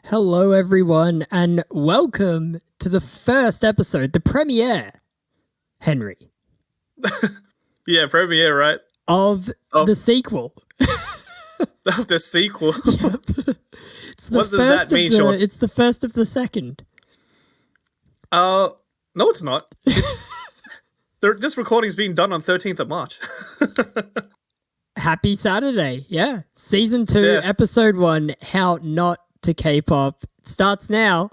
Hello, everyone, and welcome to the first episode, the premiere, Henry, Yeah, premiere, right? of Of, the sequel. of the sequel. Yep. It's the What does that first mean, of the. Sean? It's the first of the second. No, it's not. It's this recording's being done on 13th of March. Happy Saturday! Yeah, season 2, Yeah. episode 1. How not to K-pop starts now.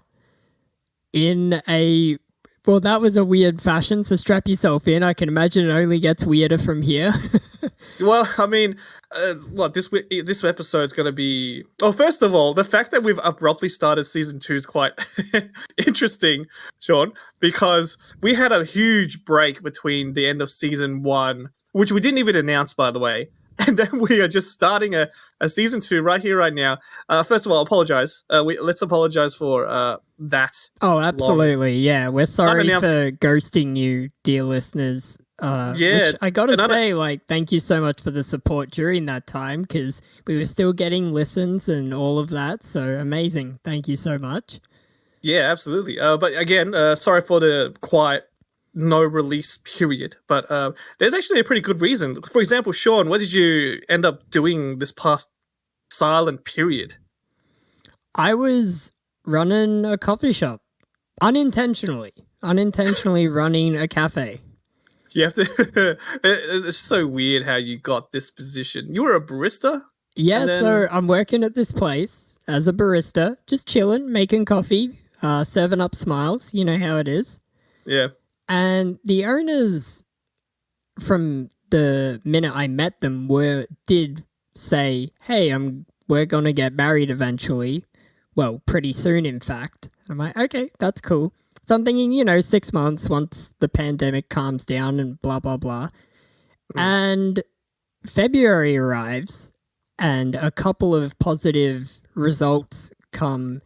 In a that was a weird fashion. So strap yourself in. I can imagine it only gets weirder from here. Well, I mean, this episode's going to be... Well, first of all, the fact that we've abruptly started season 2 is quite interesting, Sean, because we had a huge break between the end of season 1, which we didn't even announce, by the way, and then we are just starting a season 2 right here, right now. First of all, apologize. Let's apologize for that. Oh, absolutely. Yeah, we're sorry Unannounced- for ghosting you, dear listeners. Yeah, which I gotta another- say, thank you so much for the support during that time, because we were still getting listens and all of that. So amazing. Thank you so much. Yeah, absolutely. But again, sorry for the quiet, no release period. But there's actually a pretty good reason. For example, Sean, what did you end up doing this past silent period? I was running a coffee shop unintentionally running a cafe. You have to. It's so weird how you got this position. You were a barista? Yeah, then- so I'm working at this place as a barista, just chilling, making coffee, serving up smiles. You know how it is. Yeah. And the owners, from the minute I met them, did say, "Hey, we're gonna get married eventually. Well, pretty soon, in fact." I'm like, "Okay, that's cool. Something in 6 months once the pandemic calms down and blah blah blah." And February arrives, and a couple of positive results come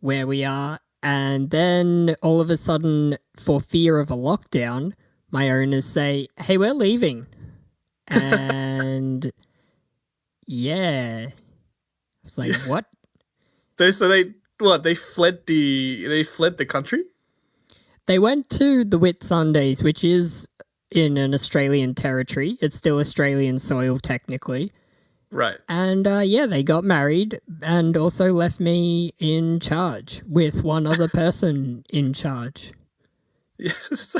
where we are. And then all of a sudden, for fear of a lockdown, my owners say, "Hey, we're leaving." And yeah, it's like, what? They fled the country? They went to the Whitsundays, which is in an Australian territory. It's still Australian soil, technically. Right. And they got married and also left me in charge with one other person in charge. Yes.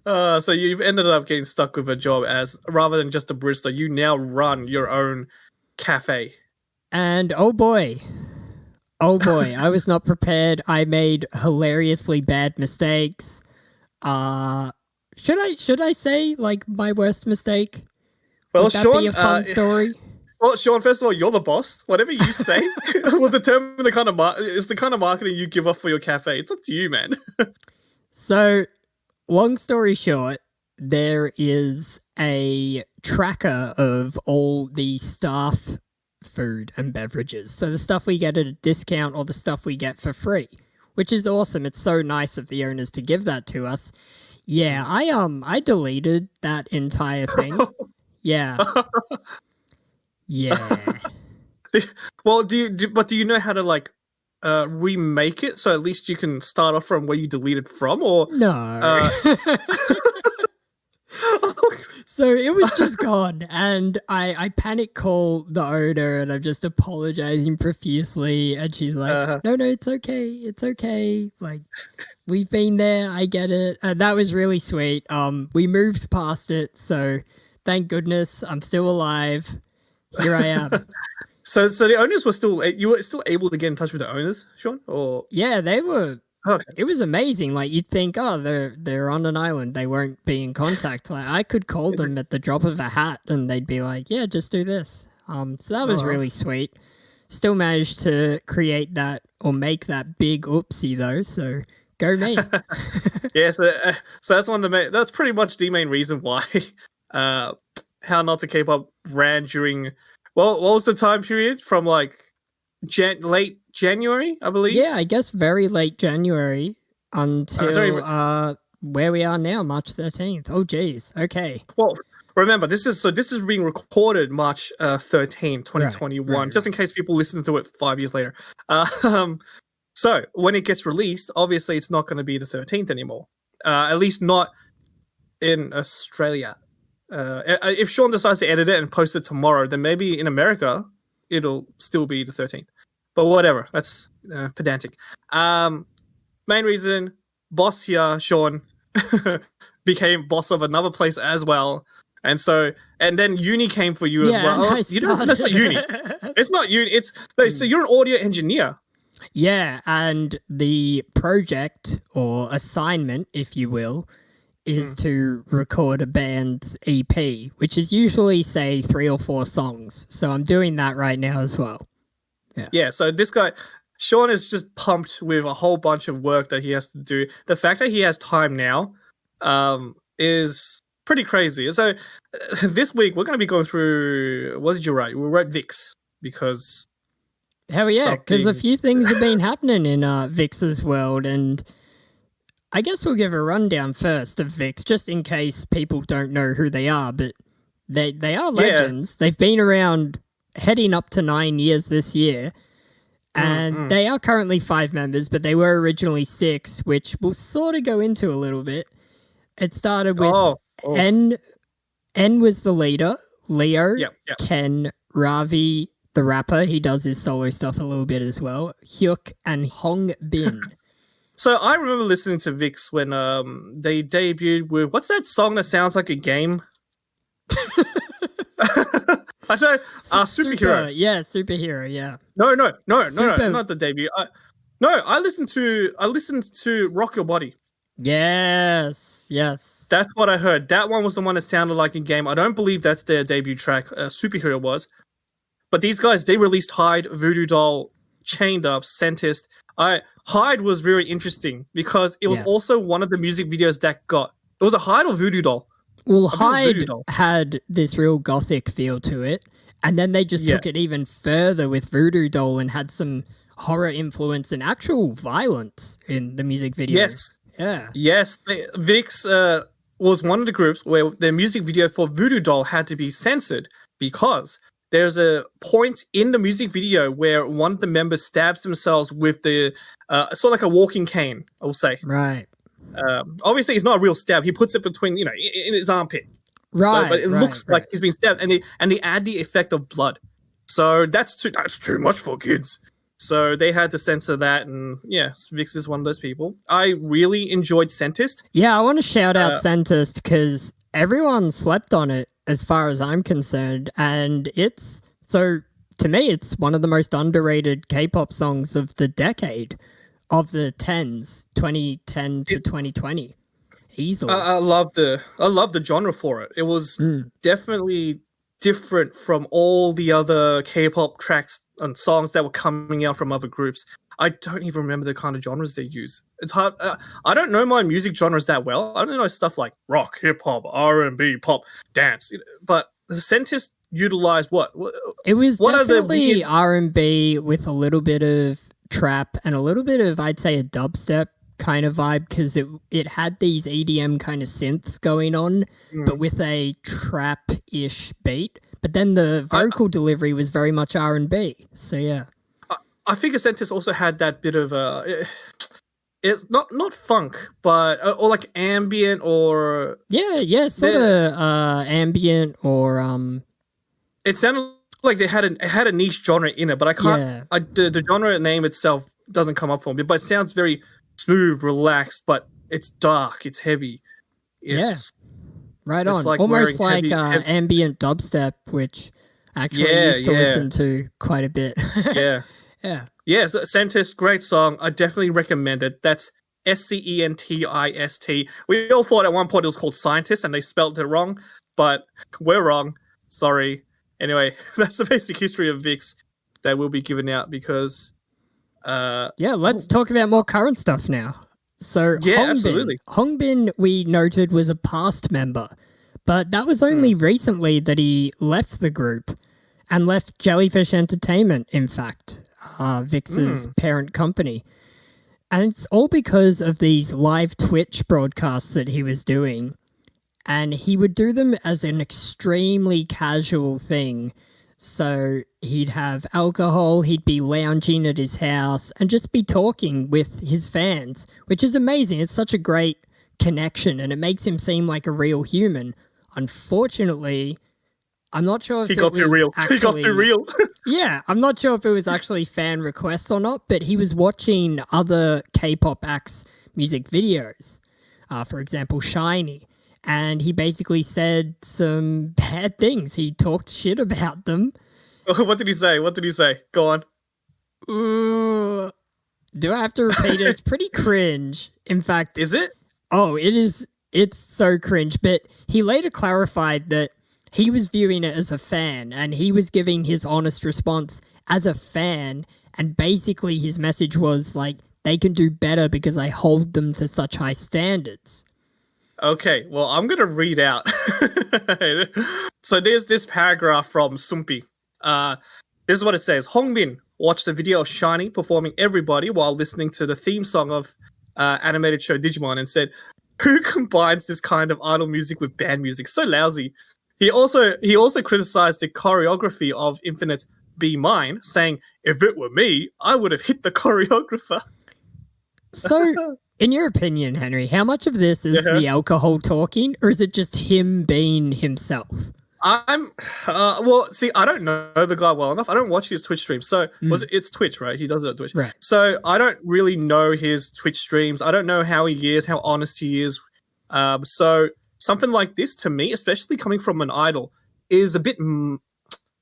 So you've ended up getting stuck with a job as, rather than just a barista, you now run your own cafe. And oh boy, I was not prepared. I made hilariously bad mistakes. Should I say my worst mistake? Well, Would that Sean, be a fun story? Well, Sean, first of all, you're the boss. Whatever you say will determine the kind of it's the kind of marketing you give off for your cafe. It's up to you, man. So, long story short, there is a tracker of all the staff food and beverages. So the stuff we get at a discount or the stuff we get for free, which is awesome. It's so nice of the owners to give that to us. Yeah, I deleted that entire thing. Yeah. Yeah. Well, do you know how to remake it so at least you can start off from where you deleted from, or No. So it was just gone, and I panic call the owner, and I'm just apologizing profusely, and she's like, no, it's okay. We've been there, I get it. And that was really sweet. We moved past it, so thank goodness I'm still alive. Here I am. So the owners you were still able to get in touch with the owners, Sean? Or Yeah, they were. okay. It was amazing. You'd think, oh, they're on an island. They won't be in contact. I could call them at the drop of a hat, and they'd be like, "Yeah, just do this." So that was really sweet. Still managed to create that or make that big oopsie though. So go me. Yeah, so that's that's pretty much the main reason why How Not to K-pop ran during, what was the time period from late January, I believe? Yeah, I guess very late January until where we are now, March 13th. Oh, geez. Okay. Well, remember, this is being recorded March 13, 2021, right. just in case people listen to it 5 years later. So when it gets released, obviously it's not going to be the 13th anymore. At least not in Australia. If Sean decides to edit it and post it tomorrow, then maybe in America it'll still be the 13th. But whatever, that's pedantic. Main reason, boss here, Sean, became boss of another place as well. And then uni came for you as well. That's not uni. It's not uni. So you're an audio engineer. Yeah, and the project or assignment, if you will, is to record a band's EP, which is usually, say, 3 or 4 songs. So I'm doing that right now as well. Yeah, so this guy, Sean, is just pumped with a whole bunch of work that he has to do. The fact that he has time now is pretty crazy. So this week, we're going to be going through, what did you write? We wrote VIXX because... Hell yeah, because a few things have been happening in VIXX's world, and I guess we'll give a rundown first of VIXX, just in case people don't know who they are, but they are legends. They've been around heading up to 9 years this year, and they are currently 5 members, but they were originally 6, which we'll sort of go into a little bit. It started with N was the leader, Leo, Ken, Ravi, the rapper, he does his solo stuff a little bit as well, Hyuk, and Hong Bin. So I remember listening to VIXX when they debuted with, what's that song that sounds like a game? I don't. Superhero. Superhero. Yeah. No, not the debut. I listened to Rock Your Body. Yes. That's what I heard. That one was the one that sounded like a game. I don't believe that's their debut track. Superhero was. But these guys, they released Hyde, Voodoo Doll, Chained Up, Scientist. Hyde was very interesting because it was also one of the music videos that got... It was a Hyde or Voodoo Doll? Well, Hyde had this real gothic feel to it, and then they just took it even further with Voodoo Doll and had some horror influence and actual violence in the music video. Yes. Yeah. Yes. VIXX was one of the groups where their music video for Voodoo Doll had to be censored because there's a point in the music video where one of the members stabs themselves with the sort of like a walking cane, I will say. Right. Obviously, it's not a real stab. He puts it between, in his armpit. Right. So, but it looks like he's been stabbed, and they add the effect of blood. So that's too much for kids. So they had to censor that, and VIXX is one of those people. I really enjoyed Scientist. Yeah, I want to shout out Scientist because everyone slept on it as far as I'm concerned, and to me, it's one of the most underrated K-pop songs of the decade. Of the 2010 to 2020, easily. I love the genre for it. It was definitely different from all the other K-pop tracks and songs that were coming out from other groups. I don't even remember the kind of genres they use. It's hard. I don't know my music genres that well. I don't know stuff like rock, hip hop, R&B, pop, dance. But the Scientist utilized what? It was definitely R&B with a little bit of trap and a little bit of, I'd say, a dubstep kind of vibe, because it had these EDM kind of synths going on, but with a trap-ish beat. But then the vocal delivery was very much R&B. So yeah, I figure Scientist also had that bit of it's not funk, but or like ambient or sort of ambient or It sounded like it had a niche genre in it, but I can't. The genre name itself doesn't come up for me. But it sounds very smooth, relaxed, but it's dark, it's heavy. Right on. Like almost like heavy ambient dubstep, which actually used to listen to quite a bit. Yeah, so Scientist, great song. I definitely recommend it. That's Scentist. We all thought at one point it was called Scientist, and they spelled it wrong, but we're wrong. Sorry. Anyway, that's the basic history of VIXX that will be given out because... let's talk about more current stuff now. So absolutely. Hongbin, we noted, was a past member, but that was only recently that he left the group and left Jellyfish Entertainment, in fact, VIXX's parent company. And it's all because of these live Twitch broadcasts that he was doing. and he would do them as an extremely casual thing. So he'd have alcohol, he'd be lounging at his house and just be talking with his fans, which is amazing. It's such a great connection and it makes him seem like a real human. Unfortunately, I'm not sure if He got too real. Actually, He got too real. yeah, I'm not sure if it was actually fan requests or not, but he was watching other K-pop acts' music videos. For example, Shiny. And he basically said some bad things. He talked shit about them. What did he say? What did he say? Go on. Ooh, do I have to repeat it? It's pretty cringe. In fact, Is it? oh, it is. It's so cringe. But he later clarified that he was viewing it as a fan and he was giving his honest response as a fan. And basically his message was like, they can do better because I hold them to such high standards. Okay, well, I'm going to read out. So there's this paragraph from Sumpi. This is what it says. Hongbin watched a video of Shiny performing Everybody while listening to the theme song of animated show Digimon and said, who combines this kind of idol music with band music? So lousy. He also criticized the choreography of Infinite's Be Mine, saying, if it were me, I would have hit the choreographer. So, in your opinion, Henry, how much of this is the alcohol talking, or is it just him being himself? Well, see, I don't know the guy well enough. I don't watch his Twitch streams. So, it's Twitch, right? He does it on Twitch. Right. So, I don't really know his Twitch streams. I don't know how he is, how honest he is. So, something like this, to me, especially coming from an idol, is a bit...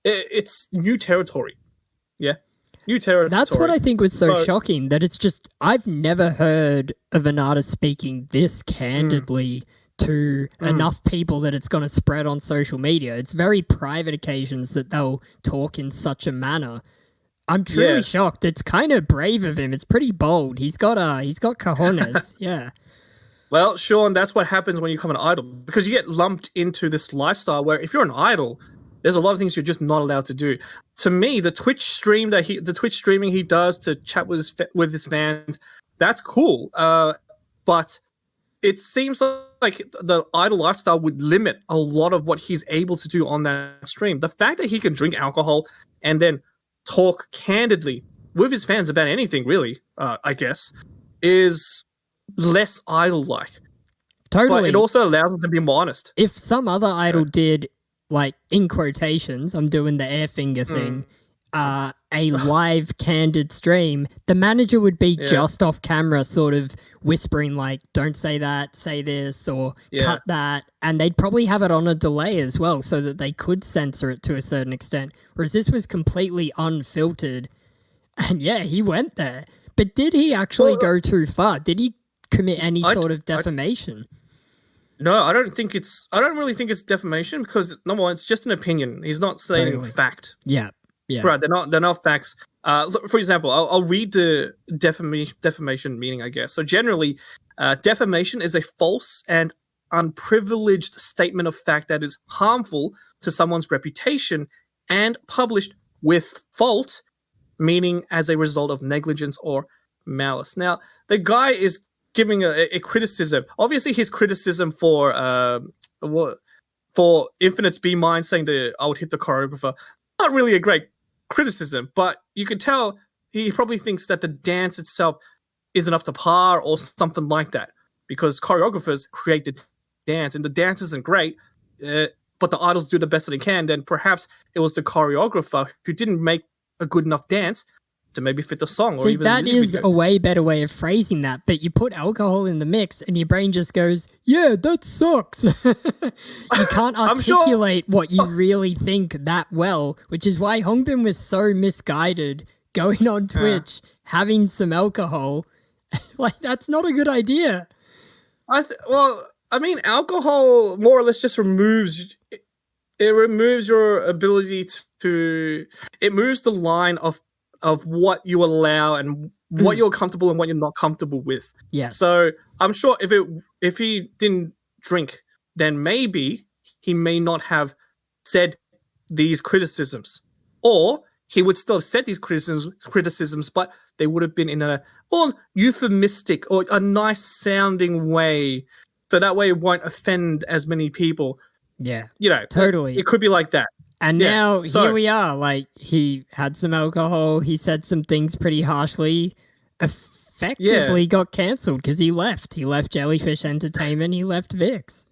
it's new territory. Yeah. New territory. That's what I think was so shocking, that it's just, I've never heard of an artist speaking this candidly to enough people that it's going to spread on social media. It's very private occasions that they'll talk in such a manner. I'm truly shocked. It's kind of brave of him. It's pretty bold. He's got cojones. Yeah. Well, Sean, that's what happens when you become an idol, because you get lumped into this lifestyle where if you're an idol, there's a lot of things you're just not allowed to do. To me, the Twitch streaming he does to chat with his fans, that's cool. But it seems like the idol lifestyle would limit a lot of what he's able to do on that stream. The fact that he can drink alcohol and then talk candidly with his fans about anything, really, I guess, is less idol-like. Totally. But it also allows him to be more honest. If some other idol did, like, in quotations, I'm doing the air finger thing, a live candid stream, the manager would be just off camera sort of whispering like, don't say that, say this, or cut that, and they'd probably have it on a delay as well so that they could censor it to a certain extent, whereas this was completely unfiltered. And yeah, he went there. But did he actually go too far? Did he commit any sort of defamation? No, I don't really think it's defamation, because number one, it's just an opinion. He's not saying fact. Yeah. Yeah. Right, they're not facts. Look, for example, I'll read the defamation meaning, I guess. So generally, defamation is a false and unprivileged statement of fact that is harmful to someone's reputation and published with fault, meaning as a result of negligence or malice. Now, the guy is giving a criticism. Obviously, his criticism for Infinite's Be Mine, saying that I would hit the choreographer, not really a great criticism, but you could tell he probably thinks that the dance itself isn't up to par or something like that, because choreographers create the dance and the dance isn't great, but the idols do the best that they can. Then perhaps it was the choreographer who didn't make a good enough dance to maybe fit the song. See, or even that is video. A way better way of phrasing that, but you put alcohol in the mix and your brain just goes, yeah, that sucks. You can't articulate what you really think that well, which is why Hongbin was so misguided going on Twitch, having some alcohol. Like, that's not a good idea. Well, I mean, alcohol more or less just removes your ability to it moves the line of what you allow and what you're comfortable and what you're not comfortable with. Yeah. So I'm sure if he didn't drink, then maybe he may not have said these criticisms, or he would still have said these criticisms, but they would have been in a more euphemistic or a nice sounding way so that way it won't offend as many people. Yeah, You know, totally. it could be like that. And Yeah, now so- here we are. Like, he had some alcohol. He said some things pretty harshly. Effectively got cancelled because he left. He left Jellyfish Entertainment. He left VIXX.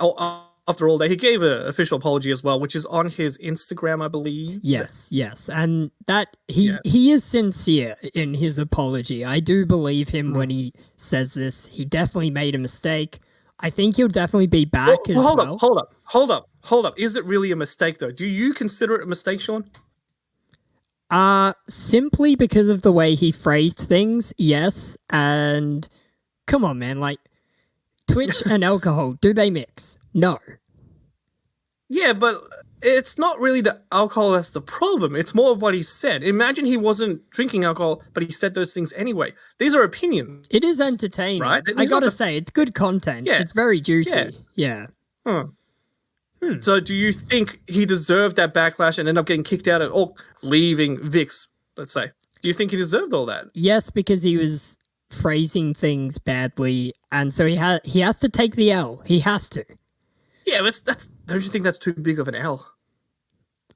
Oh, after all that, he gave an official apology as well, which is on his Instagram, I believe. Yes, and that he is sincere in his apology. I do believe him when he says this. He definitely made a mistake. I think he'll definitely be back as well. Hold up. Is it really a mistake though? Do you consider it a mistake, Sean? Simply because of the way he phrased things, yes. And come on, man, like, Twitch and alcohol, do they mix? No. Yeah, but it's not really the alcohol that's the problem. It's more of what he said. Imagine he wasn't drinking alcohol, but he said those things anyway. These are opinions. It is entertaining. Right? I gotta say, it's good content. Yeah. It's very juicy. Yeah. So do you think he deserved that backlash and end up getting kicked out of, or leaving VIXX, let's say? Do you think he deserved all that? Yes, because he was phrasing things badly, and so he has to take the L. He has to. Yeah, but that's don't you think that's too big of an L?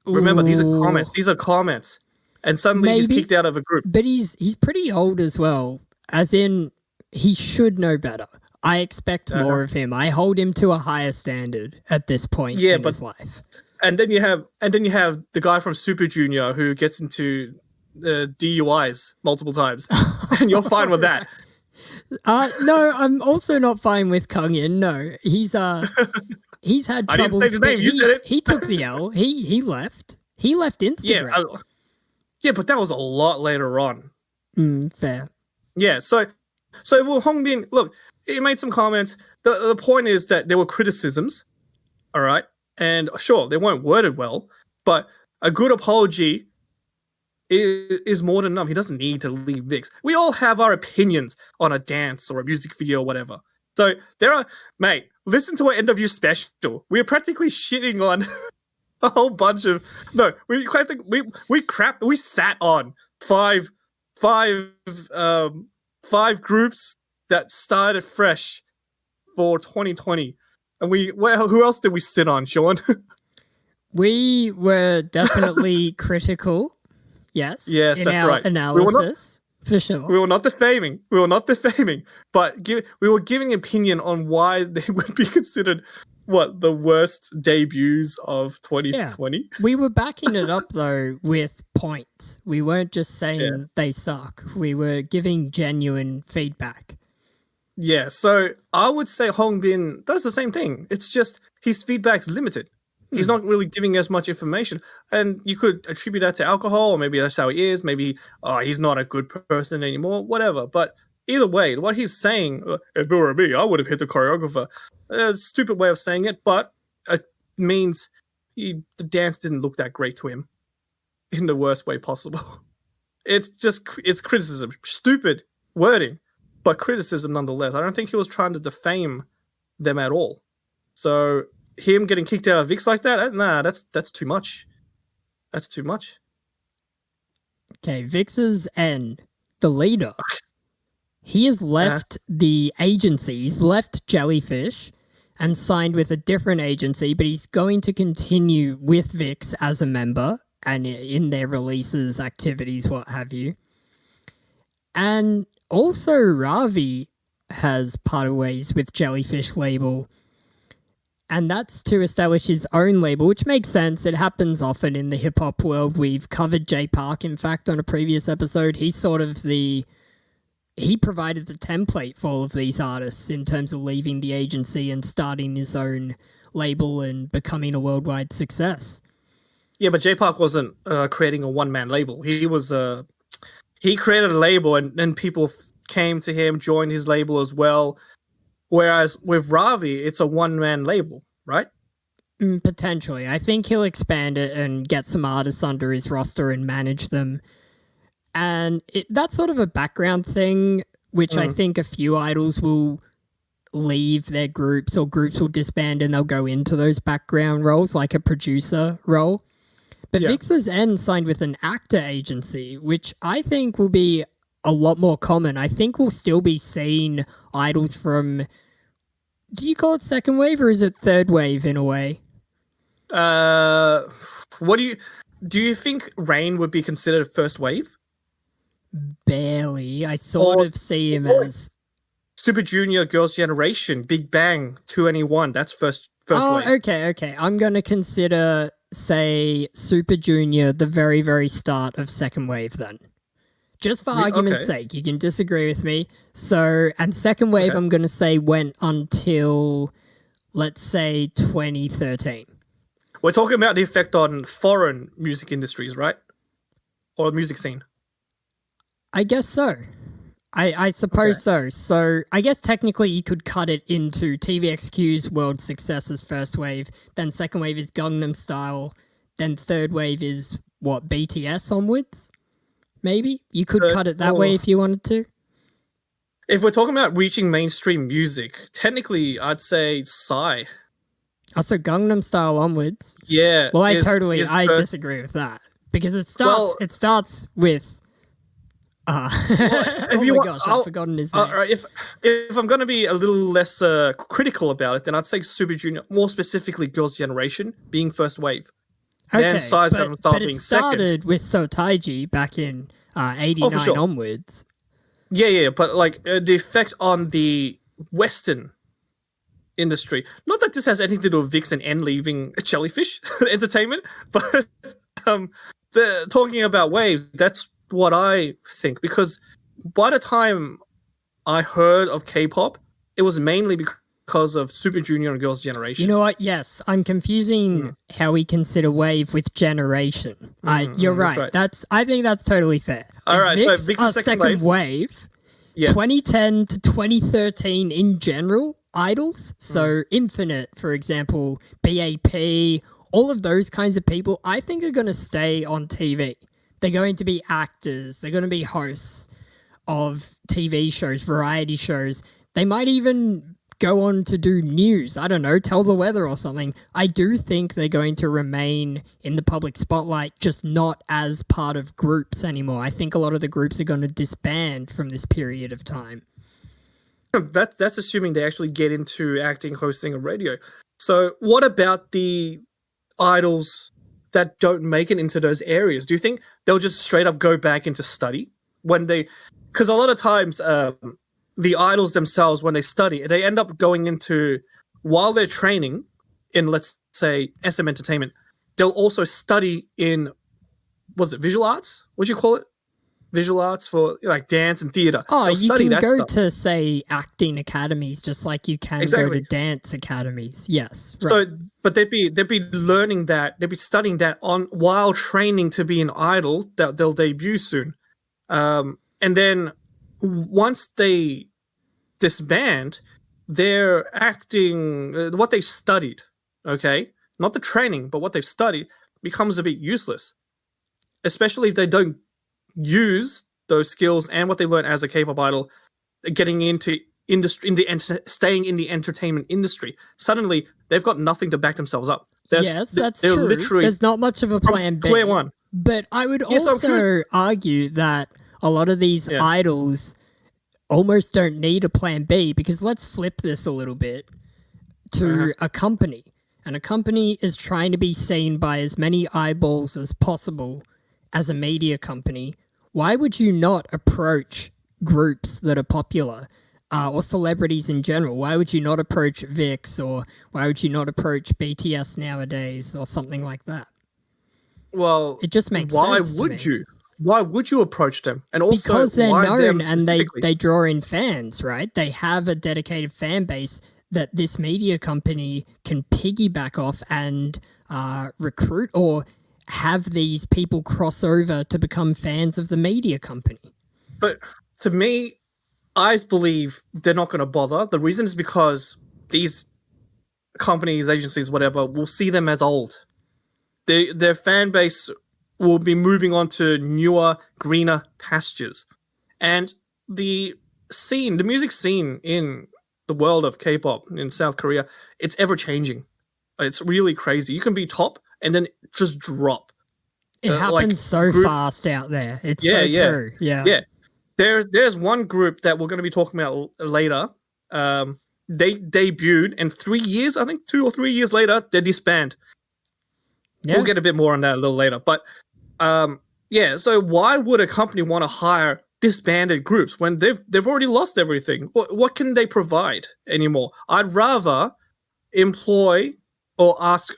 Remember, these are comments. These are comments. And suddenly he's kicked out of a group. But he's pretty old as well. As in, he should know better. I expect more of him. I hold him to a higher standard at this point in his life. And then you have the guy from Super Junior who gets into DUIs multiple times. And you're fine with that. No, I'm also not fine with Kung In. No, he's had troubles. I didn't say his name. You said it. He took the L. He left. He left Instagram. Yeah, but that was a lot later on. Fair. Yeah, so well, Hongbin, look, he made some comments. The point is that there were criticisms, all right? And sure, they weren't worded well, but a good apology is more than enough. He doesn't need to leave VIXX. We all have our opinions on a dance or a music video or whatever. So mate, listen to our end of year special. We are practically shitting on a whole bunch of we sat on five groups that started fresh for 2020. And who else did we sit on, Sean? We were definitely critical. Yes, that's our right. Analysis, for sure. We were not defaming, but we were giving opinion on why they would be considered the worst debuts of 2020. Yeah. We were backing it up though with points. We weren't just saying they suck. We were giving genuine feedback. Yeah, so I would say Hongbin does the same thing. It's just his feedback's limited. He's not really giving as much information. And you could attribute that to alcohol, or maybe that's how he is. Maybe he's not a good person anymore, whatever. But either way, what he's saying, if it were me, I would have hit the choreographer. A stupid way of saying it, but it means the dance didn't look that great to him in the worst way possible. It's criticism. Stupid wording, but criticism nonetheless. I don't think he was trying to defame them at all. So him getting kicked out of VIXX like that, that's too much. That's too much. Okay, VIXX's N, the leader. He has left the agency. He's left Jellyfish and signed with a different agency, but he's going to continue with VIXX as a member and in their releases, activities, what have you. And also Ravi has parted ways with Jellyfish label. And that's to establish his own label, which makes sense. It happens often in the hip-hop world. We've covered Jay Park, in fact, on a previous episode. He's sort of he provided the template for all of these artists in terms of leaving the agency and starting his own label and becoming a worldwide success. Yeah, but Jay Park wasn't creating a one-man label. He created a label and then people came to him, joined his label as well. Whereas with Ravi, it's a one-man label, right? Potentially. I think he'll expand it and get some artists under his roster and manage them. And that's sort of a background thing, which I think a few idols will leave their groups or groups will disband and they'll go into those background roles, like a producer role. But VIXX's N signed with an actor agency, which I think will be a lot more common. I think we'll still be seeing idols from Do you call it second wave or is it third wave in a way? What do you think Rain would be considered a first wave? Barely. I sort Or, of see him or as. Super Junior, Girls' Generation, Big Bang, 2NE1. That's first Oh, wave. okay. I'm going to consider, say, Super Junior the very, very start of second wave then. Just for argument's sake, you can disagree with me. So, and second wave, I'm going to say went until, let's say, 2013. We're talking about the effect on foreign music industries, right? Or music scene. I guess so. I suppose so. So I guess technically you could cut it into TVXQ's world success as first wave, then second wave is Gangnam Style, then third wave is what, BTS onwards? Maybe? You could cut it that way if you wanted to. If we're talking about reaching mainstream music, technically I'd say Psy. Oh, so Gangnam Style onwards? Yeah. Well, I disagree with that. Because it starts with I've forgotten his name. If I'm going to be a little less critical about it, then I'd say Super Junior, more specifically Girls' Generation, being first wave. Okay, then Psy's going to start being second. But it started with So Taiji back in 89 onwards. Yeah, but like the effect on the Western industry, not that this has anything to do with VIXX and N leaving Jellyfish Entertainment, but talking about waves, that's what I think, because by the time I heard of K-pop, it was mainly because of Super Junior and Girls' Generation. You know what? Yes, I'm confusing how we consider wave with generation. You're right. I think that's totally fair. All right, VIXX, so VIXX second wave. 2010 to 2013 in general, idols. So Infinite, for example, BAP, all of those kinds of people, I think are going to stay on TV. They're going to be actors. They're going to be hosts of TV shows, variety shows. They might even go on to do news. I don't know, tell the weather or something. I do think they're going to remain in the public spotlight, just not as part of groups anymore. I think a lot of the groups are going to disband from this period of time. That's assuming they actually get into acting, hosting, or radio. So what about the idols that don't make it into those areas? Do you think they'll just straight up go back into study when they? Because a lot of times, the idols themselves, when they study, they end up going into, while they're training in, let's say, SM Entertainment, they'll also study in, was it visual arts? What'd you call it? Visual arts for like dance and theater. Oh, you can go to, say, acting academies just like you can go to dance academies. Yes. Right. So, but they'd be learning that, they'd be studying that on while training to be an idol that they'll debut soon. And then once they disband, they're acting, what they've studied, okay? Not the training, but what they've studied becomes a bit useless. Especially if they don't use those skills and what they learn as a K-pop idol, getting into industry, staying in the entertainment industry. Suddenly, they've got nothing to back themselves up. Yes, that's true. There's not much of a plan B. Square one. But I would also argue that a lot of these idols almost don't need a plan B, because let's flip this a little bit to a company. And a company is trying to be seen by as many eyeballs as possible as a media company. Why would you not approach groups that are popular or celebrities in general? Why would you not approach VIXX, or why would you not approach BTS nowadays or something like that? Well, it just makes sense. Why would you approach them? And also, because they're known and they draw in fans, right? They have a dedicated fan base that this media company can piggyback off and recruit, or have these people cross over to become fans of the media company. But to me, I believe they're not going to bother. The reason is because these companies, agencies, whatever, will see them as old. Their fan base will be moving on to newer, greener pastures. And the music scene in the world of K-pop in South Korea, it's ever changing. It's really crazy. You can be top and then just drop. It happens so fast out there. It's so true. Yeah. There's one group that we're going to be talking about later. they debuted, and 3 years, I think 2 or 3 years later, they're disbanded. Yeah. We'll get a bit more on that a little later. But yeah, so why would a company want to hire disbanded groups when they've already lost everything? What can they provide anymore? I'd rather employ or ask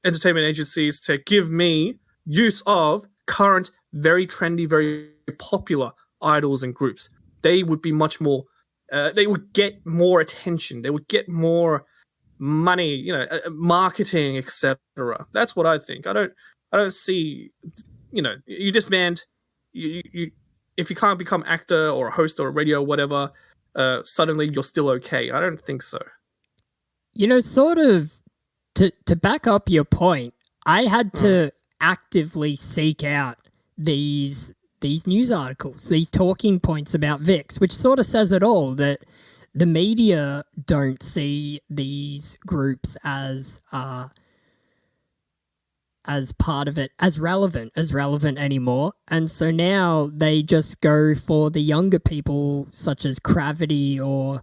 entertainment agencies to give me use of current, very trendy, very popular idols and groups. They would be much more. They would get more attention. They would get more money, marketing, etc. That's what I think. I don't see, you disband, you if you can't become actor or a host or a radio or whatever, suddenly you're still okay. I don't think so. Sort of to back up your point, I had to actively seek out these news articles, these talking points about VIXX, which sort of says it all, that the media don't see these groups as part of it, as relevant anymore. And so now they just go for the younger people, such as Gravity Gravity,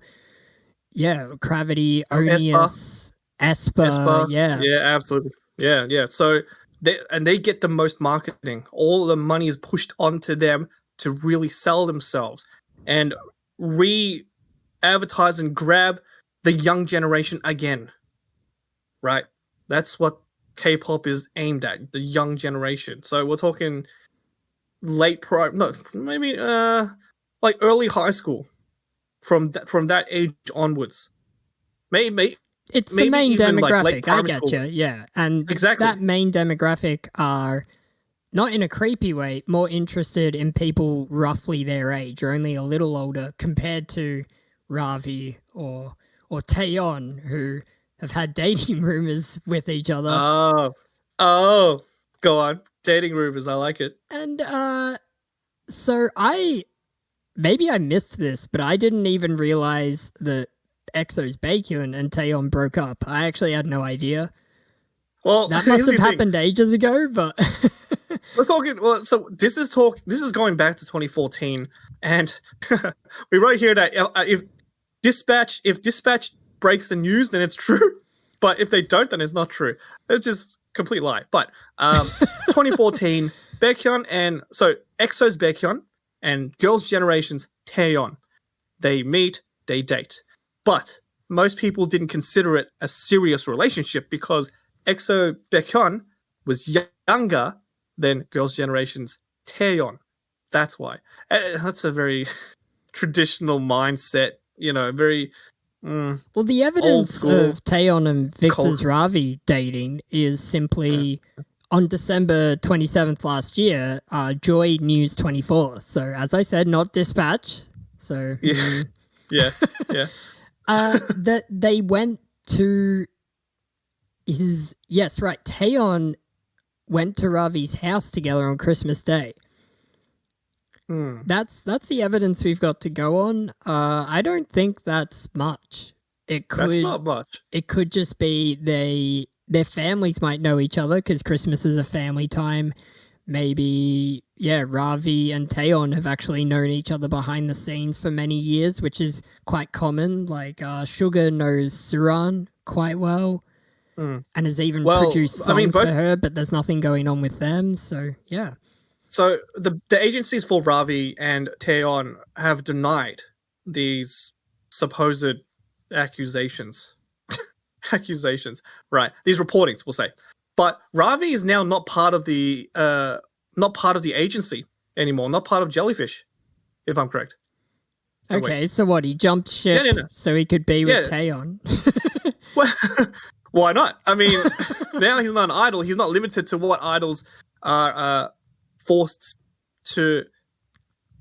Onius, Esper. Yeah, absolutely. Yeah. So they get the most marketing. All the money is pushed onto them to really sell themselves and advertise and grab the young generation again. Right? That's what K-pop is aimed at, the young generation. So we're talking like early high school, from that age onwards. Maybe it's the main demographic. Like I get you, yeah. And exactly. That main demographic are not in a creepy way, more interested in people roughly their age or only a little older, compared to Ravi or Taeyeon, who have had dating rumors with each other. Oh, go on. Dating rumors, I like it. And so maybe I missed this, but I didn't even realize that EXO's Baekhyun and Taeyeon broke up. I actually had no idea. Well, that must have happened ages ago, but we're talking. Well, so this is going back to 2014, and we wrote here that if Dispatch breaks the news, then it's true. But if they don't, then it's not true. It's just complete lie. But 2014, Baekhyun and EXO's Baekhyun and Girls' Generation's Taeyeon, they meet, they date. But most people didn't consider it a serious relationship because EXO Baekhyun was younger than Girls' Generation's Taeyeon. That's why. That's a very traditional mindset, very... well, the evidence of Taeyeon and VIXX's Ravi dating is simply on December 27th last year, Joy News 24. So, as I said, not Dispatch. So, yeah. That they went to Taeyeon went to Ravi's house together on Christmas Day. That's the evidence we've got to go on. I don't think that's much. That's not much. It could just be their families might know each other because Christmas is a family time. Maybe, Ravi and Taeyeon have actually known each other behind the scenes for many years, which is quite common. Like, Sugar knows Suran quite well and has even produced songs for her, but there's nothing going on with them, so, yeah. So the agencies for Ravi and Taeyeon have denied these supposed accusations. Right? These reportings, we'll say. But Ravi is now not part of the agency anymore, not part of Jellyfish, if I'm correct. Okay, so what? He jumped ship so he could be with Taeyeon. Well, why not? I mean, now he's not an idol. He's not limited to what idols are forced to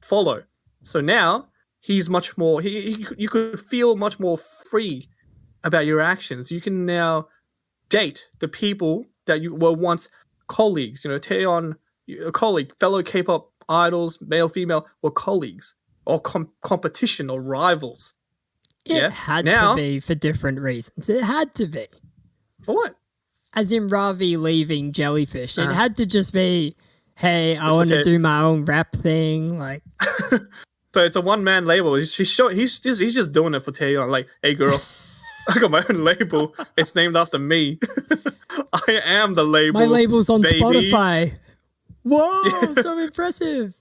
follow. So now he's much more. You could feel much more free about your actions. You can now date the people that you were once colleagues. Taeyeon, a colleague, fellow K-pop idols, male, female, were colleagues or competition or rivals. It had to be for different reasons. It had to be. For what? As in Ravi leaving Jellyfish. It had to just be, hey, I want to do my own rap thing. Like, So it's a one-man label. He's just doing it for Taeyeon. Like, hey girl, I got my own label. It's named after me. I am the label. My label's on baby. Spotify. Whoa, Yeah. so impressive.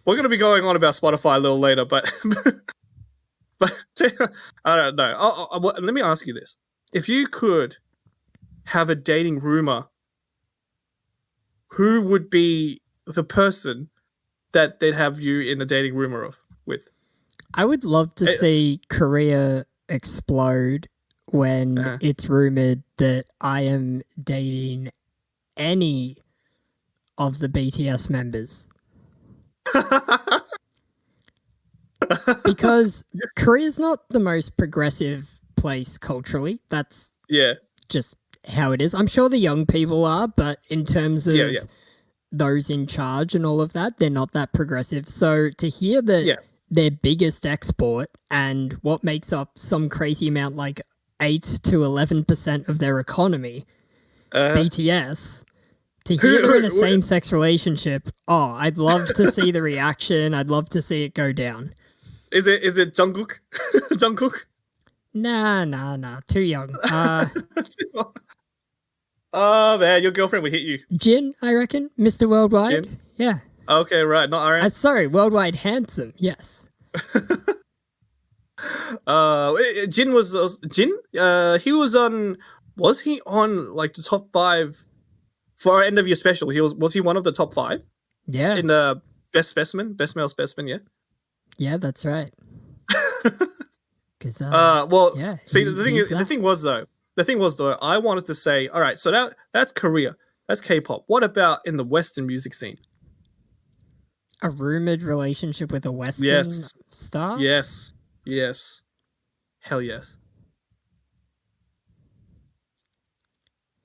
We're gonna be going on about Spotify a little later, but I don't know. Let me ask you this: if you could have a dating rumor, who would be the person that they'd have you in a dating rumor with? I would love to see Korea explode when it's rumored that I am dating any of the BTS members. Because Korea's not the most progressive place culturally. That's just how it is. I'm sure the young people are, but in terms of those in charge and all of that, they're not that progressive. So to hear that their biggest export and what makes up some crazy amount like 8 to 11% of their economy, BTS, to hear they're in a same-sex relationship, I'd love to see the reaction. I'd love to see it go down. Is it Jungkook? Jungkook? Nah. Too young. Oh man, your girlfriend would hit you. Jin, I reckon. Mr. Worldwide. Jin? Yeah. Okay, right. Not Arian. Sorry, Worldwide Handsome. Yes. Jin was Jin. He was on. Was he on like the top 5 for our end of year special? Was he one of the top 5? Yeah. In the best male specimen. Yeah. Yeah, that's right. Because see, the thing was though, I wanted to say, all right, so that's Korea, that's K-pop. What about in the Western music scene? A rumored relationship with a Western star? Yes, hell yes.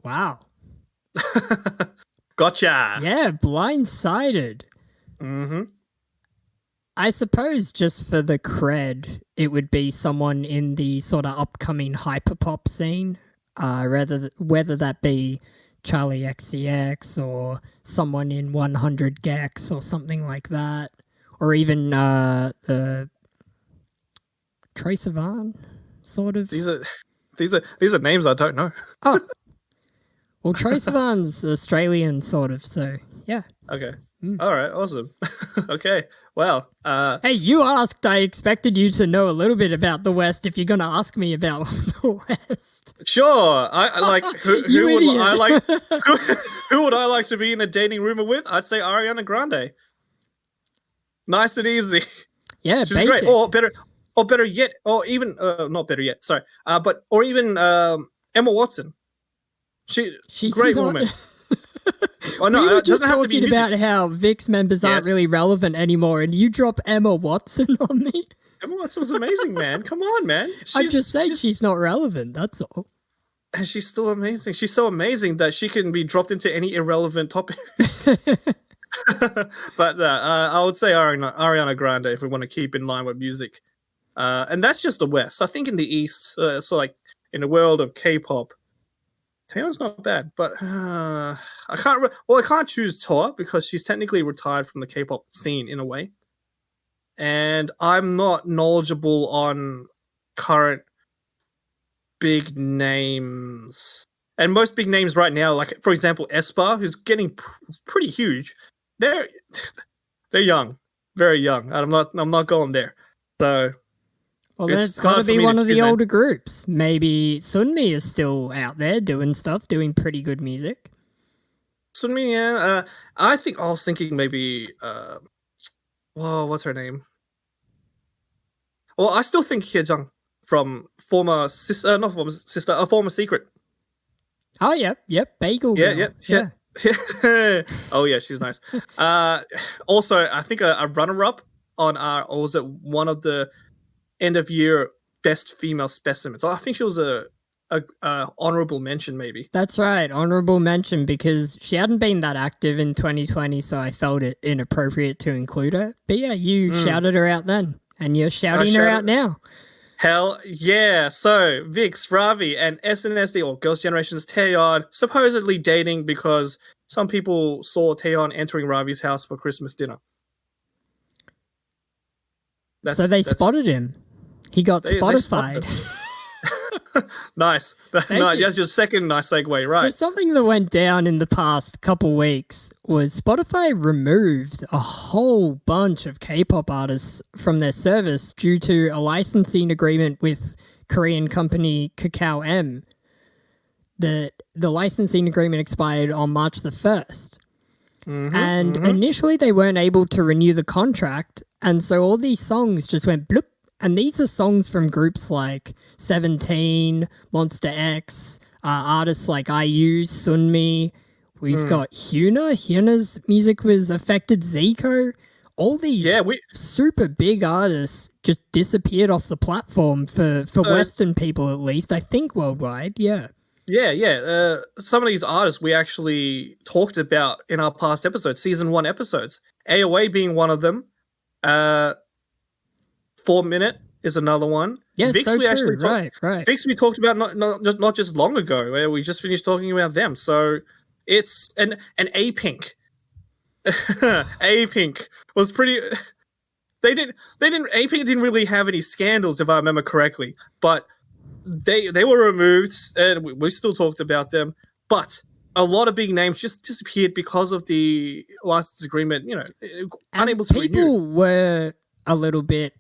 Wow. Gotcha. Yeah, blindsided. Mm-hmm. I suppose just for the cred, it would be someone in the sort of upcoming hyperpop scene, whether that be Charlie XCX or someone in 100 gecs or something like that, or even the Troye Sivan, sort of. These are names I don't know. Oh, well, Troye Sivan's Australian, sort of. So yeah. Okay. All right. Awesome. Okay. Well. Hey, you asked. I expected you to know a little bit about the West. If you're gonna ask me about the West, sure. I like who would I like? Who would I like to be in a dating rumor with? I'd say Ariana Grande. Nice and easy. Yeah, she's great. Or better yet, or even not better yet. Sorry. Or even Emma Watson. She's great woman. Oh, no, we were just talking about how VIXX members aren't really relevant anymore, and you drop Emma Watson on me. Emma Watson's amazing, man. Come on, man. I'm just saying she's not relevant, that's all. And she's still amazing. She's so amazing that she can be dropped into any irrelevant topic. But I would say Ariana Grande if we want to keep in line with music. And that's just the West. I think in the East, so like in the world of K-pop, Taeyeon's not bad, but I can't choose Toa because she's technically retired from the K-pop scene in a way, and I'm not knowledgeable on current big names. And most big names right now, like for example, aespa, who's getting pretty huge, they're young, very young. I'm not going there. So. Well, then it's got to be one of the older groups. Maybe Sunmi is still out there doing stuff, doing pretty good music. Sunmi, yeah. I was thinking maybe. What's her name? Well, I still think Hyejung from former Secret. Oh, yep, Bagel Girl. Yeah. Oh yeah, she's nice. Also, I think a runner-up on or was it one of the end of year best female specimens. I think she was a honorable mention, maybe. That's right, honorable mention, because she hadn't been that active in 2020, so I felt it inappropriate to include her. But yeah, you shouted her out then, and you're shouting her out now. Hell yeah! So VIXX, Ravi, and SNSD or Girls' Generation's Taeyeon supposedly dating because some people saw Taeyeon entering Ravi's house for Christmas dinner. So they spotted him. He got They spotted Spotified. him. Nice. No, that's your second nice segue, right? So something that went down in the past couple weeks was Spotify removed a whole bunch of K-pop artists from their service due to a licensing agreement with Korean company Kakao M. The licensing agreement expired on March the 1st. And initially they weren't able to renew the contract, and so all these songs just went bloop. And these are songs from groups like 17, Monster X, artists like IU, Sunmi. We've got Hyuna. Hyuna's music was affected. Zico. All these super big artists just disappeared off the platform for Western people, at least. I think worldwide, yeah. Yeah. Some of these artists we actually talked about in our past episodes, season 1 episodes. AOA being one of them. 4 Minute is another one. Yes, VIXX, so we true. Actually right. VIXX we talked about not just long ago, where we just finished talking about them. So it's an A-Pink. A-Pink was pretty. A-Pink didn't really have any scandals, if I remember correctly, but they were removed, and we still talked about them. But a lot of big names just disappeared because of the license agreement. Unable to renew. People were a little bit.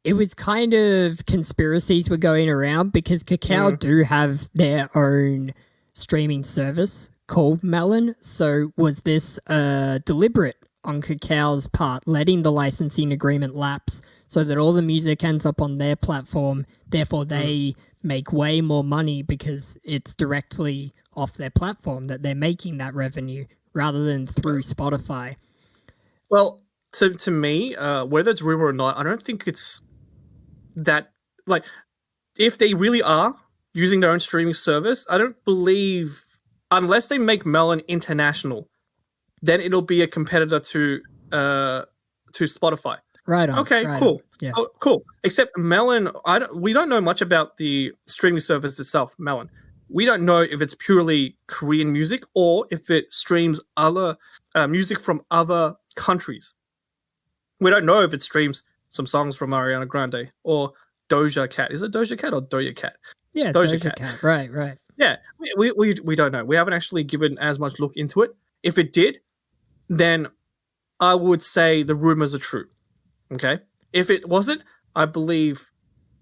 It was kind of conspiracies were going around because Kakao do have their own streaming service called Melon. So was this deliberate on Kakao's part, letting the licensing agreement lapse so that all the music ends up on their platform? Therefore, they make way more money because it's directly off their platform that they're making that revenue rather than through Spotify. Well, to me, whether it's rumor or not, I don't think it's that, like, if they really are using their own streaming service, I don't believe, unless they make Melon international, then it'll be a competitor to Spotify. Right on. Okay, right cool. On. Yeah. Oh, cool. Except Melon, we don't know much about the streaming service itself, Melon. We don't know if it's purely Korean music or if it streams other music from other countries. We don't know if it streams some songs from Ariana Grande or Doja Cat. Is it Doja Cat or Doja Cat? Yeah, Doja Cat. Right. Yeah, we don't know. We haven't actually given as much look into it. If it did, then I would say the rumors are true. Okay? If it wasn't, I believe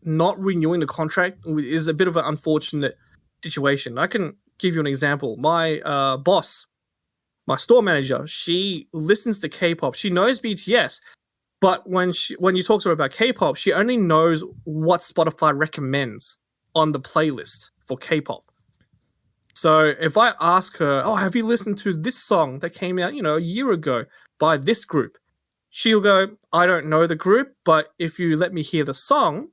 not renewing the contract is a bit of an unfortunate situation. I can give you an example. My boss, my store manager, she listens to K-pop. She knows BTS. But when you talk to her about K-pop, she only knows what Spotify recommends on the playlist for K-pop. So if I ask her, "Oh, have you listened to this song that came out, a year ago by this group?" She'll go, "I don't know the group, but if you let me hear the song,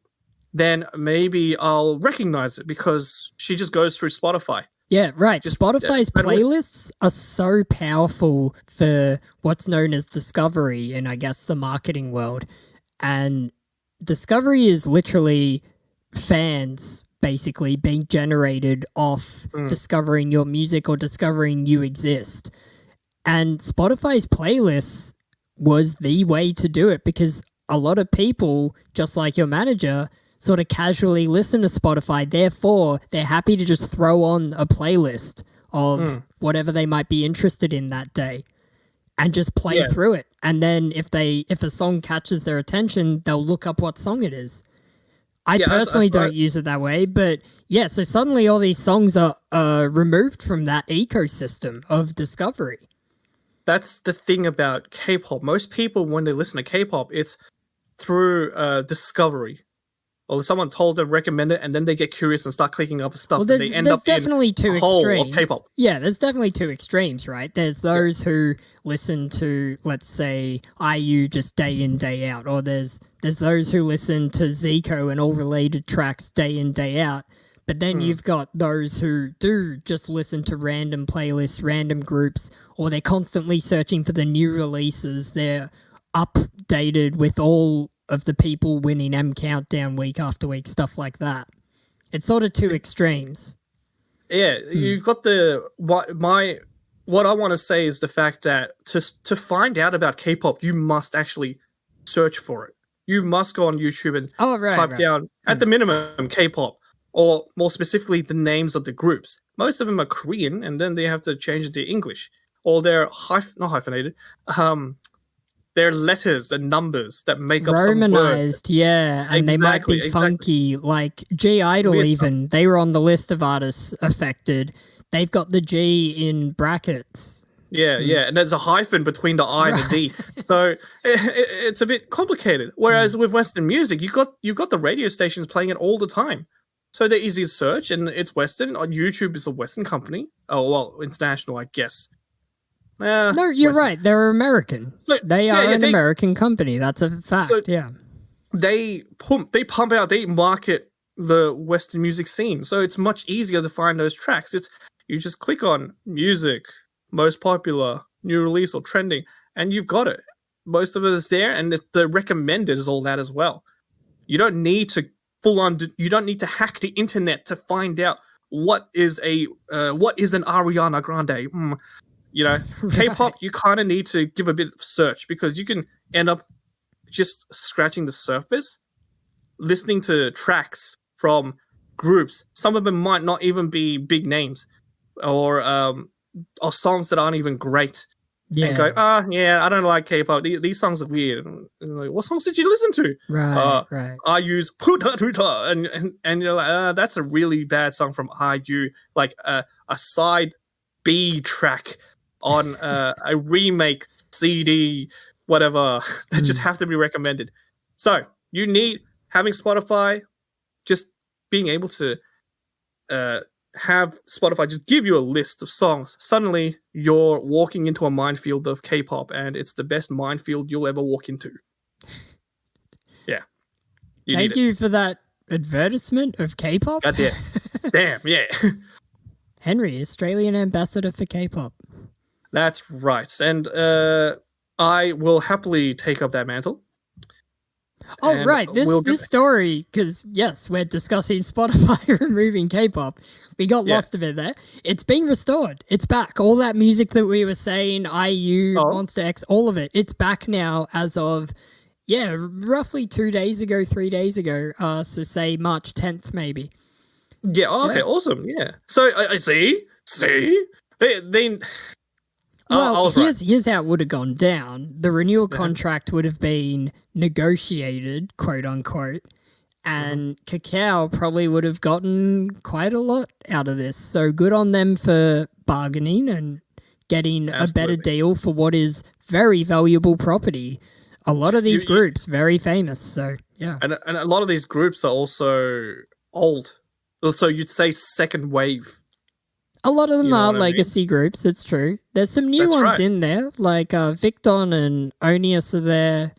then maybe I'll recognize it," because she just goes through Spotify. Yeah, right. Spotify's playlists are so powerful for what's known as discovery in, I guess, the marketing world. And discovery is literally fans basically being generated off discovering your music or discovering you exist. And Spotify's playlists was the way to do it because a lot of people, just like your manager, sort of casually listen to Spotify. Therefore, they're happy to just throw on a playlist of whatever they might be interested in that day and just play through it. And then if a song catches their attention, they'll look up what song it is. I personally don't use it that way, but yeah, so suddenly all these songs are removed from that ecosystem of discovery. That's the thing about K-pop. Most people, when they listen to K-pop, it's through discovery. Or someone told them, recommend it, and then they get curious and start clicking up stuff. Well, there's definitely two extremes. Of K-pop. Yeah, there's definitely two extremes, right? There's those who listen to, let's say, IU just day in, day out. Or there's those who listen to Zico and all related tracks day in, day out. But then you've got those who do just listen to random playlists, random groups, or they're constantly searching for the new releases. They're updated with all of the people winning M Countdown week after week, stuff like that. It's sort of two extremes. Yeah, you've got what I want to say is the fact that to find out about K-pop, you must actually search for it. you must go on YouTube and type Right. down, at the minimum, K-pop, or more specifically, the names of the groups. Most of them are Korean, and then they have to change it to English, or they're not hyphenated. They're letters and numbers that make up some word. Romanized, yeah, and they might be Exactly. funky. Like G Idol, Weird stuff. even they were on the list of artists affected. They've got the G in brackets. Yeah, and there's a hyphen between the I and the D, so it's a bit complicated. Whereas with Western music, you got the radio stations playing it all the time, so they're easy to search, and it's Western. YouTube is a Western company. Oh well, international, I guess. No, you're Western. right. They're American. So, they are an American company. That's a fact. So yeah. They pump out, they market the Western music scene, so it's much easier to find those tracks. You just click on music, most popular, new release, or trending, and you've got it. Most of it is there, and the recommended is all that as well. You don't need to you don't need to hack the internet to find out what is an Ariana Grande. K-pop, you kind of need to give a bit of search, because you can end up just scratching the surface, listening to tracks from groups. Some of them might not even be big names, or songs that aren't even great. Yeah. And go, I don't like K-pop. These songs are weird. And like, what songs did you listen to? Right. I use Puta Tuta, and you're like, that's a really bad song from IU, like a side B track on a remake CD, whatever, that just have to be recommended. So you need, having Spotify, just being able to have Spotify just give you a list of songs. Suddenly you're walking into a minefield of K-pop, and it's the best minefield you'll ever walk into. Yeah. Thank you for that advertisement of K-pop. Goddamn. Damn, yeah. Henry, Australian ambassador for K-pop. That's right. And I will happily take up that mantle. Oh, right. This story, because, yes, we're discussing Spotify removing K-pop. We got lost a bit there. It's being restored. It's back. All that music that we were saying, IU, Monster X, all of it, it's back now as of, roughly 3 days ago. So say March 10th, maybe. Yeah, okay, awesome, yeah. So, I see? They well, here's how it would have gone down. The renewal contract would have been negotiated, quote unquote, and Kakao probably would have gotten quite a lot out of this. So good on them for bargaining and getting a better deal for what is very valuable property. A lot of these groups, very famous, so yeah. And a lot of these groups are also old. So you'd say second wave. A lot of them are legacy groups, it's true. There's some new ones in there, like VIXX and ENOi are there.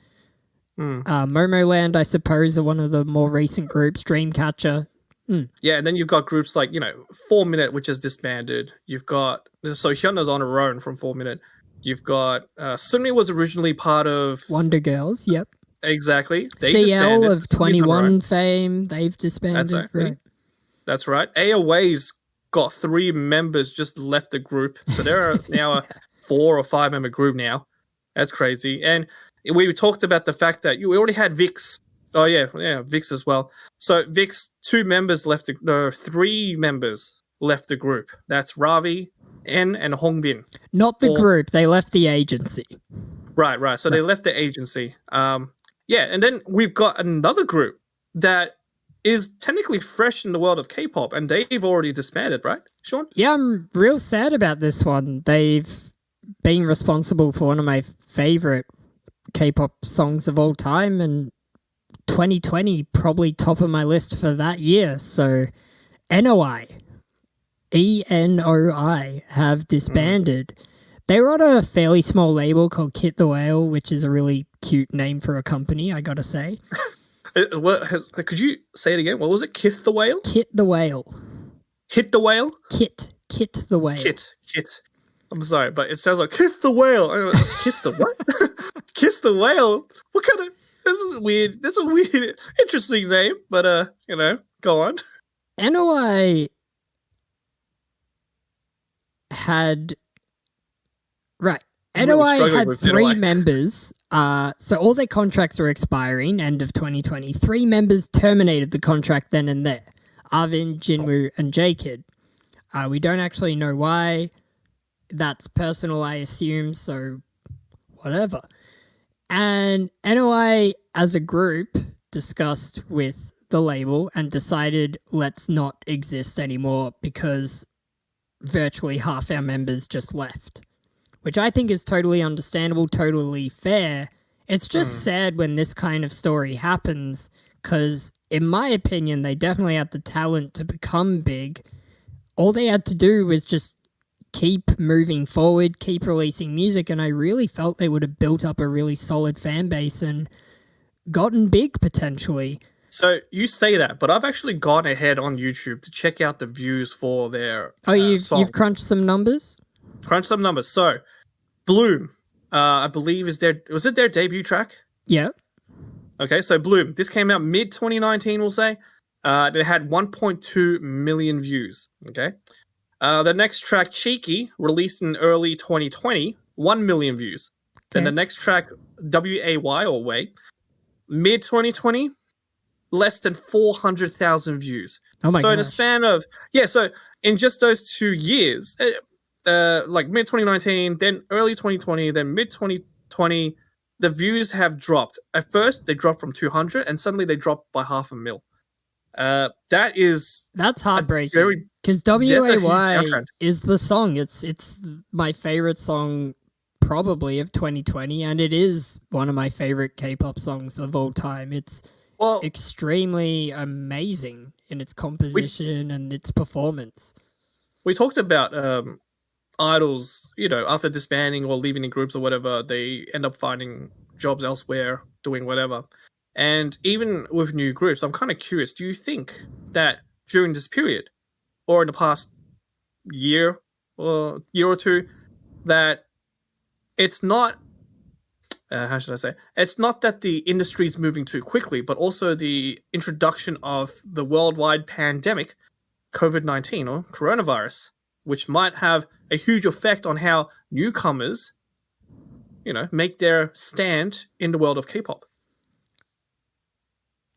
Momoland, I suppose, are one of the more recent groups, Dreamcatcher. Yeah, and then you've got groups like, 4 Minute, which is disbanded. You've got, so Hyunna's on her own from 4 Minute. You've got, Sunmi was originally part of Wonder Girls, yep. Exactly. They CL disbanded. of 21 fame, they've disbanded. That's right. AOA's got 3 members just left the group, so they're now a 4 or 5 member group now. That's crazy. And we talked about the fact that we already had VIXX. Oh yeah, VIXX as well. So VIXX, 2 members left. 3 members left the group. That's Ravi, N, and Hongbin. Not the group. They left the agency. Right. So they left the agency. And then we've got another group that is technically fresh in the world of K-pop, and they've already disbanded, right, Sean? Yeah, I'm real sad about this one. They've been responsible for one of my favorite K-pop songs of all time, and 2020 probably top of my list for that year. So ENOi, ENOi, have disbanded. They were on a fairly small label called Kit the Whale, which is a really cute name for a company, I gotta say. Could you say it again? What was it? Kith the Whale? Kit the Whale. Hit the Whale? Kit the Whale. Kit. I'm sorry, but it sounds like Kiss the Whale. Kiss the what? Kiss the Whale? What kind of... This is weird. That's a weird, interesting name, but, go on. ENOi had... Right. really ENOi struggling had with 3 ENOi. members. So all their contracts were expiring end of 2020. 3 members terminated the contract then and there. Arvin, Jinwoo, and J-Kid. We don't actually know why. That's personal, I assume, so whatever. And ENOi, as a group, discussed with the label and decided let's not exist anymore because virtually half our members just left, which I think is totally understandable, totally fair. It's just sad when this kind of story happens because, in my opinion, they definitely had the talent to become big. All they had to do was just keep moving forward, keep releasing music, and I really felt they would have built up a really solid fan base and gotten big potentially. So you say that, but I've actually gone ahead on YouTube to check out the views for their song. You've crunched some numbers? Crunch some numbers. So Bloom, I believe was it their debut track? Yeah. Okay, so Bloom. This came out mid 2019, we'll say. It had 1.2 million views. Okay. The next track, Cheeky, released in early 2020, 1 million views. Then the next track, WAY or Way, mid 2020, less than 400,000 views. Oh my gosh. So in a span of so in just those 2 years, like mid 2019, then early 2020, then mid 2020, the views have dropped. At first, they dropped from 200, and suddenly they dropped by 500,000. That's heartbreaking because WAY is the song. It's my favorite song probably of 2020, and it is one of my favorite K-pop songs of all time. It's extremely amazing in its composition and its performance. We talked about idols, after disbanding or leaving in groups or whatever, they end up finding jobs elsewhere, doing whatever. And even with new groups, I'm kind of curious, do you think that during this period or in the past year or two that it's not, how should I say, it's not that the industry is moving too quickly, but also the introduction of the worldwide pandemic, COVID-19 or coronavirus, which might have a huge effect on how newcomers, make their stand in the world of K-pop.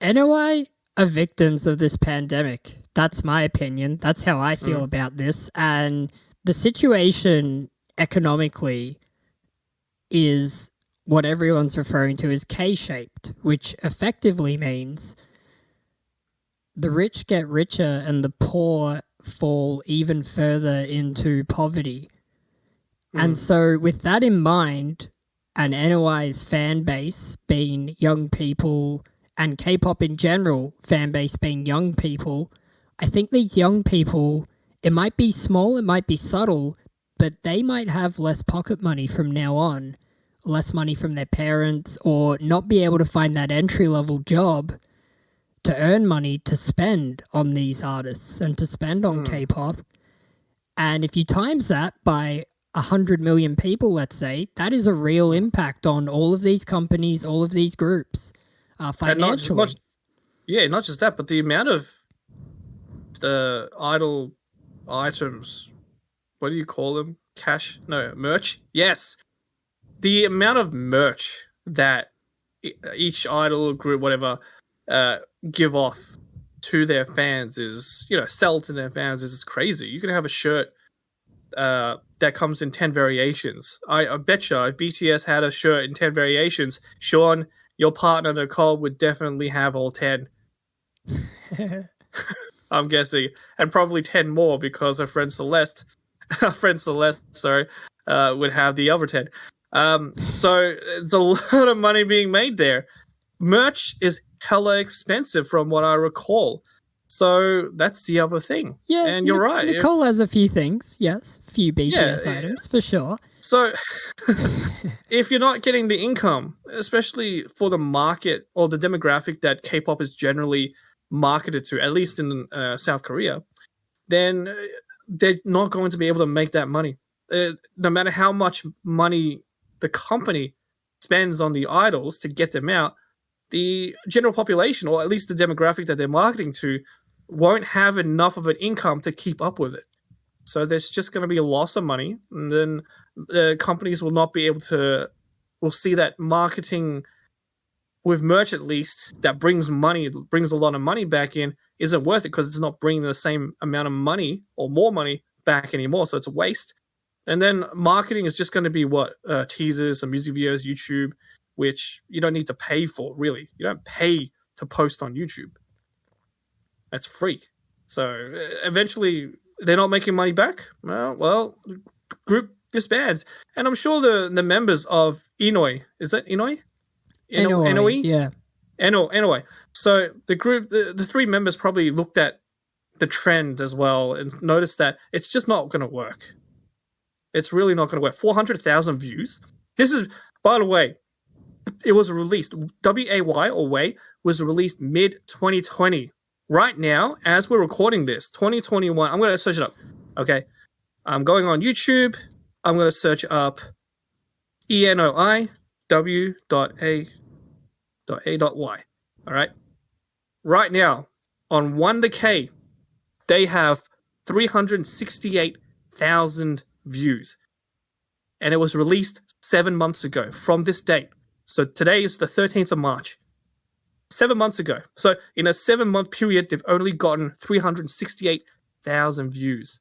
ENOi are victims of this pandemic. That's my opinion. That's how I feel about this. And the situation economically is what everyone's referring to as K-shaped, which effectively means the rich get richer and the poor fall even further into poverty. And so with that in mind, and ENOi's fan base being young people and K-pop in general, fan base being young people, I think these young people, it might be small, it might be subtle, but they might have less pocket money from now on, less money from their parents, or not be able to find that entry-level job to earn money to spend on these artists and to spend on K-pop. And if you times that by 100 million people, let's say, that is a real impact on all of these companies, all of these groups. Financially. Not just that, but the amount of the idol items, what do you call them? Merch? Yes. The amount of merch that each idol group, whatever, give off to their fans is, sell to their fans is crazy. You can have a shirt that comes in 10 variations. I bet you if BTS had a shirt in 10 variations, Sean, your partner Nicole would definitely have all 10. I'm guessing. And probably 10 more because her friend Celeste, would have the other 10. So it's a lot of money being made there. Merch is hella expensive from what I recall. So that's the other thing. Yeah, and you're right. Nicole has a few things, yes. A few BTS items, for sure. So if you're not getting the income, especially for the market or the demographic that K-pop is generally marketed to, at least in South Korea, then they're not going to be able to make that money. No matter how much money the company spends on the idols to get them out, the general population, or at least the demographic that they're marketing to, won't have enough of an income to keep up with it. So there's just going to be a loss of money, and then companies will not be able to. Will see that marketing with merch, at least, that brings a lot of money back in, isn't worth it because it's not bringing the same amount of money or more money back anymore. So it's a waste. And then marketing is just going to be what teasers and music videos, YouTube, which you don't need to pay for. Really, you don't pay to post on YouTube. That's free. So eventually, they're not making money back. Well, group disbands, and I'm sure the members of ENOi, is that ENOi? ENOi, yeah. ENOi. So the group, the three members probably looked at the trend as well and noticed that it's just not going to work. It's really not going to work. 400,000 views. This is, by the way, it was released. WAY or Way was released mid 2020. Right now, as we're recording this, 2021. I'm going to search it up. Okay, I'm going on YouTube. I'm going to search up ENOi w.a.y. All right. Right now, on 1DK, they have 368,000 views. And it was released 7 months ago from this date. So today is the 13th of March. 7 months ago. So in a 7-month period, they've only gotten 368,000 views.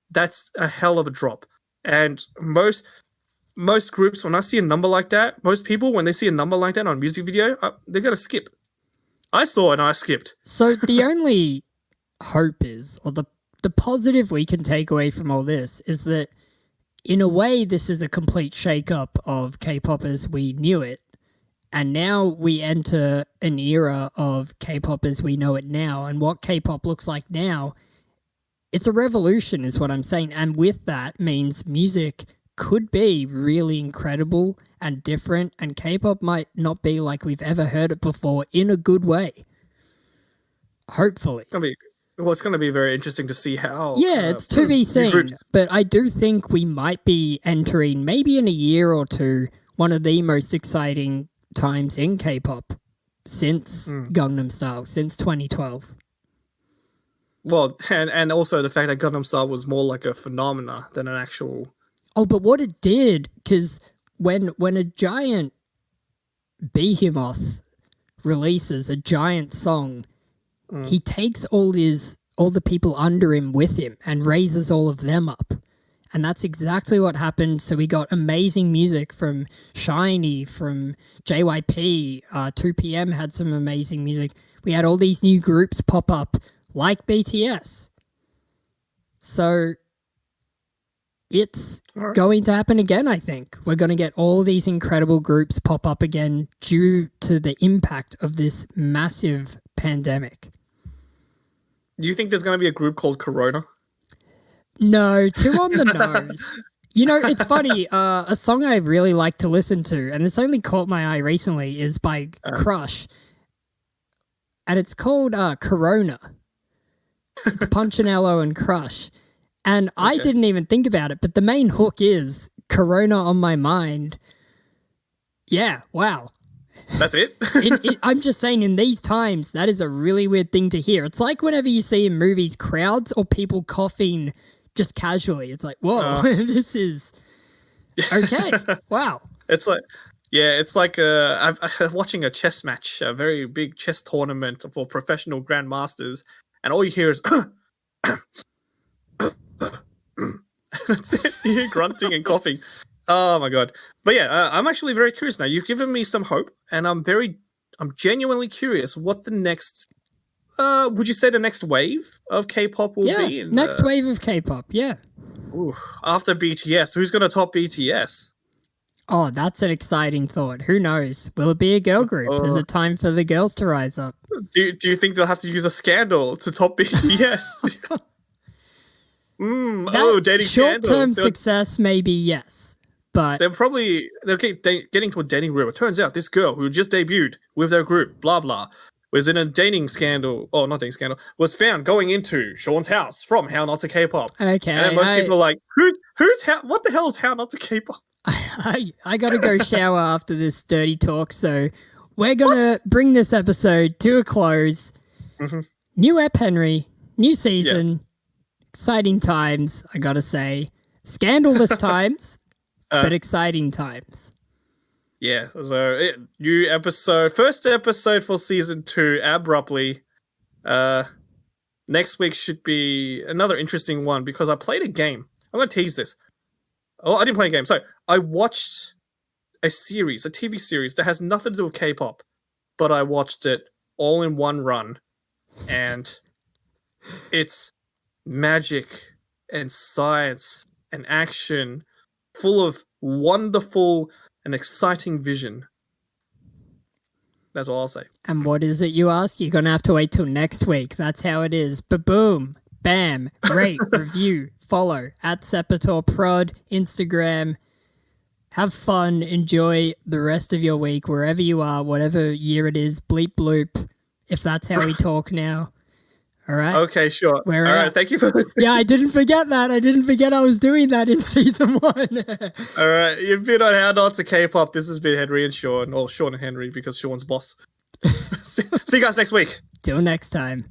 That's a hell of a drop. And most groups, when I see a number like that, most people, when they see a number like that on a music video, they're going to skip. I saw it and I skipped. So the only hope is, or the positive we can take away from all this is that in a way, this is a complete shake-up of K-pop as we knew it. And now we enter an era of K-pop as we know it now. And what K-pop looks like now, it's a revolution is what I'm saying. And with that means music could be really incredible and different. And K-pop might not be like we've ever heard it before in a good way. Hopefully. It's going to be very interesting to see how... Yeah, it's to be seen. But I do think we might be entering, maybe in a year or two, one of the most exciting times in K-pop since Gangnam Style, since 2012. Well, and also the fact that Gangnam Style was more like a phenomena than an actual... Oh, but what it did, because when a giant behemoth releases a giant song, he takes all the people under him with him and raises all of them up. And that's exactly what happened. So we got amazing music from SHINee, from JYP. 2PM had some amazing music. We had all these new groups pop up like BTS. So it's going to happen again, I think. We're going to get all these incredible groups pop up again due to the impact of this massive pandemic. Do you think there's going to be a group called Corona? No, too on the nose. You know, it's funny. A song I really like to listen to, and it's only caught my eye recently, is by Crush. And it's called Corona. It's Punchinello and Crush. And I didn't even think about it, but the main hook is Corona on my mind. Yeah, wow. That's it? I'm just saying, in these times, that is a really weird thing to hear. It's like whenever you see in movies crowds or people coughing just casually. It's like, whoa, this is okay. Wow. It's like I'm watching a chess match, a very big chess tournament for professional grandmasters, and all you hear is that's it. You hear grunting and coughing. Oh my god. But yeah, I'm actually very curious now. You've given me some hope, and I'm genuinely curious what the next would you say the next wave of K-pop will be? Next wave of K-pop, yeah. Ooh, after BTS, who's going to top BTS? Oh, that's an exciting thought. Who knows? Will it be a girl group? Is it time for the girls to rise up? Do you think they'll have to use a scandal to top BTS? Dating short-term success, maybe yes, but they'll keep getting to a dating room. It turns out this girl who just debuted with their group, blah blah, was in a dating scandal. Oh, not dating scandal. Was found going into Sean's house from How Not to K-pop. Okay, and most people are like, who's how? What the hell is How Not to K-pop? I gotta go shower after this dirty talk, so we're gonna bring this episode to a close. New Ep Henry, new season. exciting times, I gotta say. Scandalous times, but exciting times. Yeah, so new episode, first episode for season 2, abruptly. Next week should be another interesting one because I played a game. I'm gonna tease this. Oh, I didn't play a game. So I watched a series, a TV series that has nothing to do with K-pop, but I watched it all in one run, and it's magic and science and action, full of wonderful and exciting vision. That's all I'll say. And what is it, you ask? You're gonna have to wait till next week. That's how it is. Ba-boom. Bam. Rate, review, follow at SeparatorProd, Instagram. Have fun. Enjoy the rest of your week wherever you are, whatever year it is. Bleep bloop. If that's how we talk now. All right. Okay, sure. All right. Thank you for. Yeah, I didn't forget that. I didn't forget I was doing that in season 1. All right. You've been on How Not to K-pop. This has been Henry and Sean, or Sean and Henry because Sean's boss. See you guys next week. Till next time.